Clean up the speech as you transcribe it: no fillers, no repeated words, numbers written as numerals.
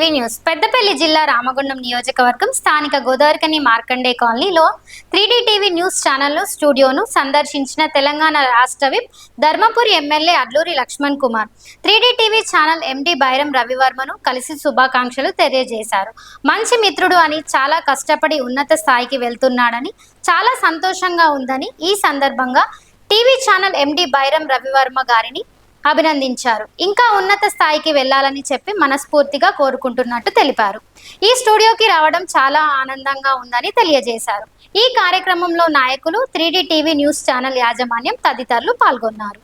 TV news Peddapalli జిల్లా రామగుండం నియోజకవర్గం స్థానిక గోదావరికని మార్కండే కాలనీలో 3D టీవీ న్యూస్ ఛానల్ స్టూడియోను సందర్శించిన తెలంగాణ రాష్ట్ర whip Dharmapuri MLA Adluri Laxman Kumar 3D TV channel MD Bairam రవివర్మను కలిసి శుభాకాంక్షలు తెలియజేశారు. మంచి మిత్రుడు అని, చాలా కష్టపడి ఉన్నత స్థాయికి వెళ్తున్నాడని, చాలా సంతోషంగా ఉందని ఈ సందర్భంగా TV channel MD Bairam Ravivarma గారిని అభినందించారు. ఇంకా ఉన్నత స్థాయికి వెళ్లాలని చెప్పి మనస్ఫూర్తిగా కోరుకుంటున్నట్టు తెలిపారు. ఈ స్టూడియోకి రావడం చాలా ఆనందంగా ఉందని తెలియజేశారు. ఈ కార్యక్రమంలో నాయకులు, 3D టీవీ న్యూస్ ఛానల్ యాజమాన్యం తదితరులు పాల్గొన్నారు.